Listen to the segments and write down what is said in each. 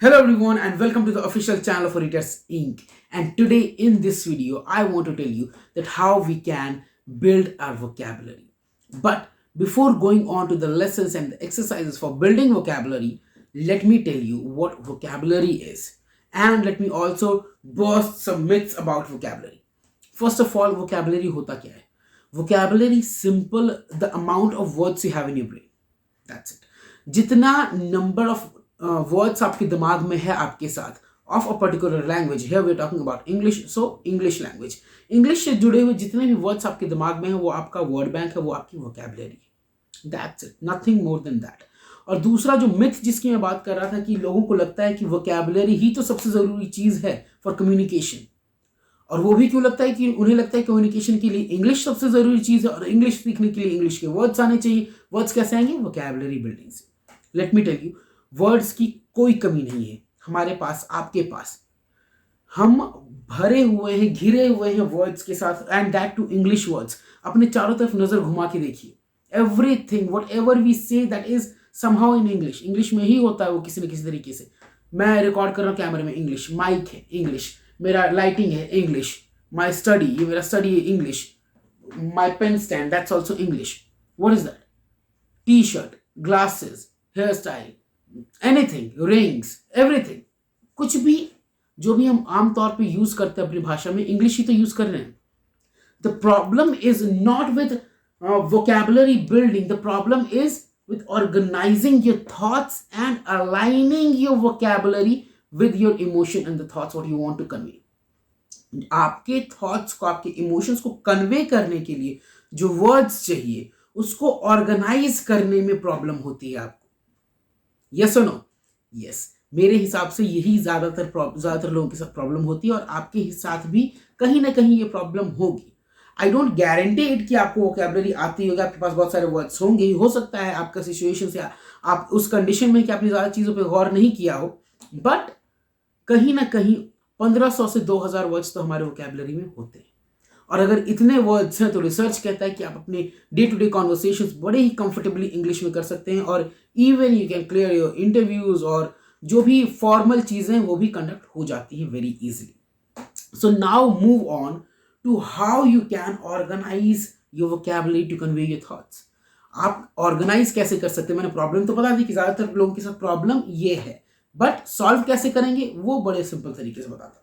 Hello everyone and welcome to the official channel of Readers Inc. And today in this video, I want to tell you that how we can build our vocabulary. But before going on to the lessons and the exercises for building vocabulary, let me tell you what vocabulary is. And let me also burst some myths about vocabulary. First of all, vocabulary hota kya hai? Vocabulary simple the amount of words you have in your brain. That's it. जितना number of words आपके दिमाग में है आपके साथ of a particular language, here we are talking about English, so English language, English से जुड़े हुए जितने भी वर्ड्स आपके दिमाग में है वो आपका वर्ड बैंक है, वो आपकी वोकैबुलरी है. That's it, nothing more than that. और दूसरा जो मिथ जिसकी मैं बात कर रहा था कि लोगों को लगता है कि वोकैबुलरी ही तो सबसे ज़रूरी चीज़ है फॉर कम्युनिकेशन. और वो भी क्यों लगता है कि उन्हें लगता है कम्युनिकेशन के लिए इंग्लिश सबसे ज़रूरी चीज़ है और इंग्लिश सीखने के लिए इंग्लिश के वर्ड्स आने चाहिए. वर्ड्स कैसे आएंगे? वोकैबुलरी बिल्डिंग से. Let me tell you, words की कोई कमी नहीं है हमारे पास, आपके पास. हम भरे हुए हैं, घिरे हुए हैं वर्ड्स के साथ, and that too English words. अपने चारों तरफ नजर घुमा के देखिए. Everything whatever we say that is somehow in English. English में ही होता है वो किसी न किसी तरीके से. मैं रिकॉर्ड कर रहा हूँ कैमरे में, इंग्लिश. माइक है इंग्लिश. मेरा लाइटिंग है इंग्लिश. माई स्टडी, ये मेरा स्टडी है English. My pen stand, that's also English. What is that? T shirt, glasses, hairstyle, anything, rings, everything. कुछ भी जो भी हम आमतौर पे यूज करते हैं अपनी भाषा में, इंग्लिश ही तो यूज कर रहे हैं. The problem is not with vocabulary building. The problem is with organizing your thoughts and aligning your vocabulary with your emotion and the thoughts what you want to convey. आपके thoughts को, आपके emotions को convey करने के लिए जो words चाहिए उसको ऑर्गेनाइज करने में प्रॉब्लम होती है आपको. यस और नो? यस. मेरे हिसाब से यही ज्यादातर लोगों के साथ प्रॉब्लम होती है और आपके साथ भी कहीं ना कहीं ये प्रॉब्लम होगी. आई डोंट गारंटी इट कि आपको वोकैबुलरी आती होगी, आपके पास बहुत सारे वर्ड्स होंगे. हो सकता है आपका सिचुएशन से आप उस कंडीशन में कि आपने ज़्यादा चीज़ों पे गौर नहीं किया हो, बट कहीं ना कहीं 1500 से 2000 वर्ड्स तो हमारे वोकैबुलरी में होते हैं. और अगर इतने वर्ड्स हैं तो रिसर्च कहता है कि आप अपने डे टू डे कॉन्वर्सेशंस बड़े ही कंफर्टेबली इंग्लिश में कर सकते हैं और even you can clear your interviews और जो भी फॉर्मल चीज़ें वो भी कंडक्ट हो जाती हैं very easily. So now move on to how you can organize your vocabulary to convey your thoughts. आप ऑर्गेनाइज कैसे कर सकते हैं? मैंने प्रॉब्लम तो बता दी कि ज्यादातर लोगों के साथ प्रॉब्लम ये है, बट सॉल्व कैसे करेंगे वो बड़े सिंपल तरीके से बताता हूं.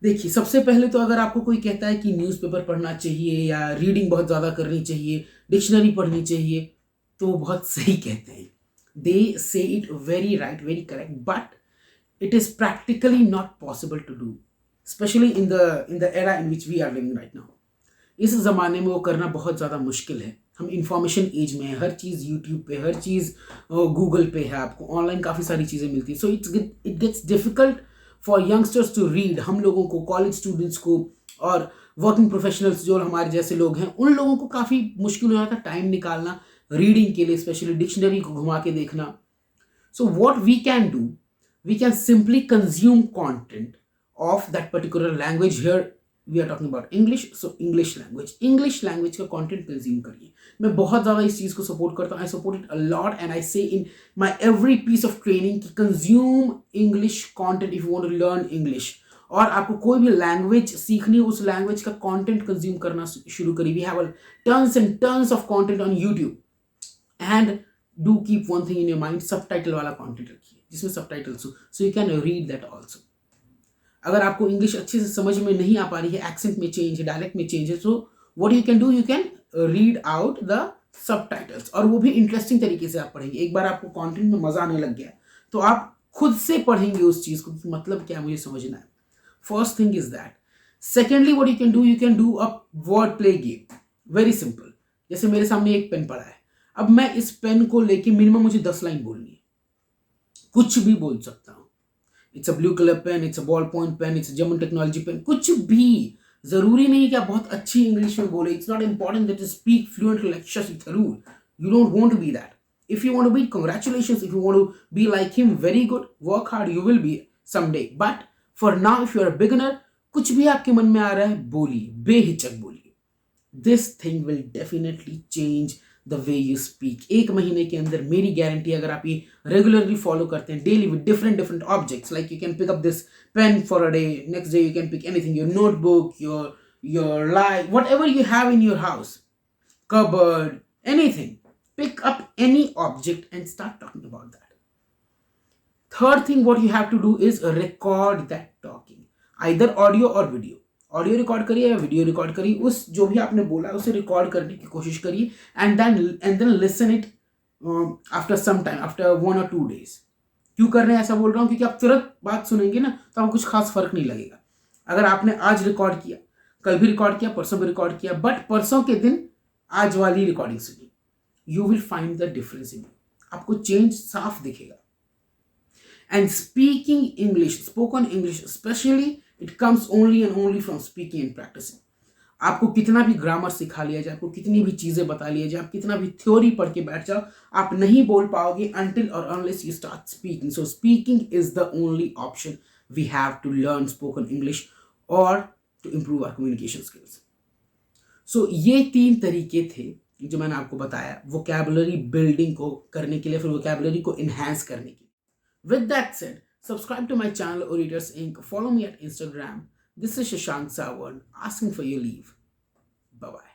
देखिए, सबसे पहले तो अगर आपको कोई कहता है कि न्यूज़पेपर पढ़ना चाहिए या रीडिंग बहुत ज़्यादा करनी चाहिए, डिक्शनरी पढ़नी चाहिए, तो वो बहुत सही कहते हैं. They say it very right, very correct, but it is practically not possible to do, specially in the era in which we are living right now. इस ज़माने में वो करना बहुत ज़्यादा मुश्किल है. हम इंफॉर्मेशन एज में है, हर चीज़ यूट्यूब पे, हर चीज़ गूगल पे है, आपको ऑनलाइन काफ़ी सारी चीज़ें मिलती है. So it gets difficult for youngsters to read. हम लोगों को, कॉलेज स्टूडेंट्स को और वर्किंग प्रोफेशनल्स जो हमारे जैसे लोग हैं, उन लोगों को काफ़ी मुश्किल हो जाता है टाइम निकालना रीडिंग के लिए, स्पेशली डिक्शनरी को घुमा के देखना. So what we can do, we can simply consume content of that particular language. Here we are talking about English, so English language का content consume करिए. मैं बहुत ज़्यादा इस चीज़ को सपोर्ट करता हूँ. I support it a lot and I say in my every piece of training कि consume English content if you want to learn English. और आपको कोई भी लैंग्वेज सीखनी है, उस लैंग्वेज का कंटेंट कंज्यूम करना शुरू करिए. We have tons and tons of content on YouTube. And do keep one thing in your mind, subtitle वाला कंटेंट रखिए जिसमें सबटाइटल्स हो, so you can read that also. अगर आपको इंग्लिश अच्छे से समझ में नहीं आ पा रही है, एक्सेंट में चेंज है, डायलेक्ट में चेंज है, so what you can do, you can read out the subtitles. और वो भी इंटरेस्टिंग तरीके से आप पढ़ेंगे. एक बार आपको कंटेंट में मजा आने लग गया तो आप खुद से पढ़ेंगे उस चीज़ को, मतलब क्या मुझे समझना है. First thing is that. Secondly what you can do a word play game. Very simple. जैसे मेरे सामने एक पेन पड़ा है, अब मैं इस पेन को लेके मिनिमम मुझे 10 लाइन बोलनी है. कुछ भी बोल सकता हूँ. It's a blue colour pen, it's a ballpoint pen, it's German technology pen, कुछ भी. जरूरी नहीं कि आप बहुत अच्छी इंग्लिश में बोले. It's not important that you speak fluently like Shashi Tharoor. You don't want to be that. If you want to be, congratulations. If you want to be like him, very good. Work hard, you will be someday. But for now if you are a beginner, कुछ भी आपके मन में आ रहा है बोलिए, बेहिचक बोलिए. This thing will definitely change the way you speak. 1 महीने के अंदर मेरी गारंटी, अगर आप ये रेगुलरली फॉलो करते हैं daily with different different objects, like you can pick up this pen for a day, next day you can pick anything, your notebook, your life, whatever you have in your house, cupboard, anything. Pick up any object and start talking about that. Third thing what you have to do is record that talking, either audio or video. Audio record करिए या video record करिए, उस जो भी आपने बोला है उसे रिकॉर्ड करने की कोशिश करिए, and then listen it after some time, after 1 or 2 days. क्यों कर रहे हैं ऐसा बोल रहा हूँ, क्योंकि आप तुरंत बात सुनेंगे ना तो आपको कुछ खास फर्क नहीं लगेगा. अगर आपने आज रिकॉर्ड किया, कल भी रिकॉर्ड किया, परसों भी रिकॉर्ड किया, बट परसों के दिन आज वाली रिकॉर्डिंग सुनी, you will find the difference in you. आपको चेंज साफ दिखेगा. And speaking English, spoken English especially, it comes only and only from speaking and practicing. आपको कितना भी ग्रामर सिखा लिया जाए, आपको कितनी भी चीज़ें बता लिया जाए, आप कितना भी थ्योरी पढ़ के बैठ जाओ, आप नहीं बोल पाओगे until or unless you start speaking. So speaking is the only option we have to learn spoken English or to improve our communication skills. So ये 3 तरीके थे जो मैंने आपको बताया वोकैबुलरी बिल्डिंग को करने के लिए, फिर वोकैबुलरी को इन्हांस करने के लिए. With that said, subscribe to my channel Orators Inc. Follow me at Instagram. This is Shashank Sawan asking for your leave. Bye bye.